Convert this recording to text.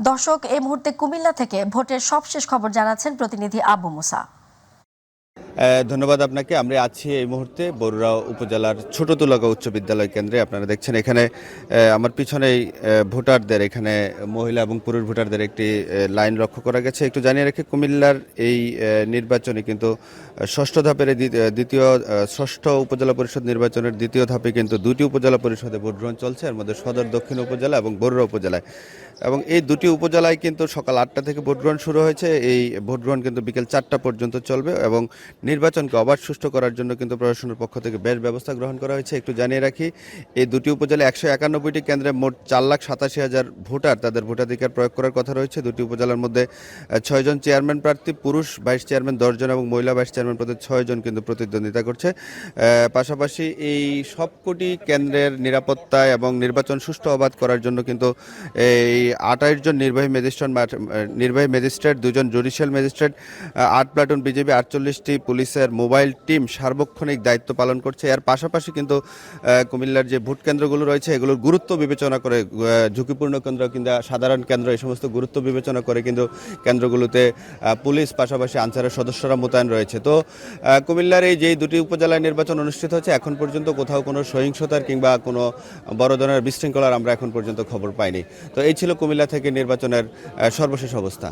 দর্শক, এই মুহূর্তে কুমিল্লা থেকে ভোটের সবশেষ খবর জানাচ্ছেন প্রতিনিধি আবু মুসা। ধন্যবাদ আপনাকে। আমরা আছি এই মুহূর্তে বরুড়া উপজেলার ছোট তুলাগা উচ্চ বিদ্যালয় কেন্দ্রে। আপনারা দেখছেন এখানে আমার পিছনেই ভোটারদের, এখানে মহিলা এবং পুরুষ ভোটারদের একটি লাইন লক্ষ্য করা গেছে। একটু জানিয়ে রেখে, কুমিল্লার এই নির্বাচনে কিন্তু ষষ্ঠ ধাপের ষষ্ঠ উপজেলা পরিষদ নির্বাচনের দ্বিতীয় ধাপে কিন্তু দুটি উপজেলা পরিষদে ভোট গ্রহণ চলছে, এর মধ্যে সদর দক্ষিণ উপজেলা এবং বরুড়া উপজেলায়। এবং এই দুটি উপজেলায় কিন্তু সকাল 8টা থেকে ভোট গ্রহণ শুরু হয়েছে। এই ভোট গ্রহণ কিন্তু বিকেল 4টা পর্যন্ত চলবে এবং নির্বাচনকে অবাধ সুষ্ঠু করার জন্য কিন্তু প্রশাসনের পক্ষ থেকে বেশ ব্যবস্থা গ্রহণ করা হয়েছে। একটু জানিয়ে রাখি, এই দুটি উপজেলায় 191টি কেন্দ্রে মোট 4,87,000 ভোটার তাদের ভোটাধিকার প্রয়োগ করার কথা রয়েছে। দুটি উপজেলার মধ্যে 6 জন চেয়ারম্যান প্রার্থী, পুরুষ ভাইস চেয়ারম্যান 10 জন এবং মহিলা ভাইস চেয়ারম্যান পদে 6 জন কিন্তু প্রতিদ্বন্দ্বিতা করছে। পাশাপাশি এই সবকটি কেন্দ্রের নিরাপত্তা এবং নির্বাচন সুষ্ঠু অবাধ করার জন্য কিন্তু এই 28 জন নির্বাহী ম্যাজিস্ট্রেট, 2 জন জুডিশিয়াল ম্যাজিস্ট্রেট, 8 প্লাটুন বিজেপি, 48টি পুলিশের মোবাইল টিম সার্বক্ষণিক দায়িত্ব পালন করছে। এর পাশাপাশি কিন্তু কুমিল্লার যে ভোট কেন্দ্রগুলো রয়েছে এগুলোর গুরুত্ব বিবেচনা করে, ঝুঁকিপূর্ণ কেন্দ্র কিংবা সাধারণ কেন্দ্র, এই সমস্ত গুরুত্ব বিবেচনা করে কিন্তু কেন্দ্রগুলোতে পুলিশ পাশাপাশি আনসারের সদস্যরা মোতায়েন রয়েছে। তো কুমিল্লার এই যেই দুটি উপজেলায় নির্বাচন অনুষ্ঠিত হচ্ছে, এখন পর্যন্ত কোথাও কোনো সহিংসতার কিংবা কোনো বড় ধরনের বিশৃঙ্খলার আমরা এখন পর্যন্ত খবর পাইনি। তো এই ছিল কুমিল্লা থেকে নির্বাচনের সর্বশেষ অবস্থা।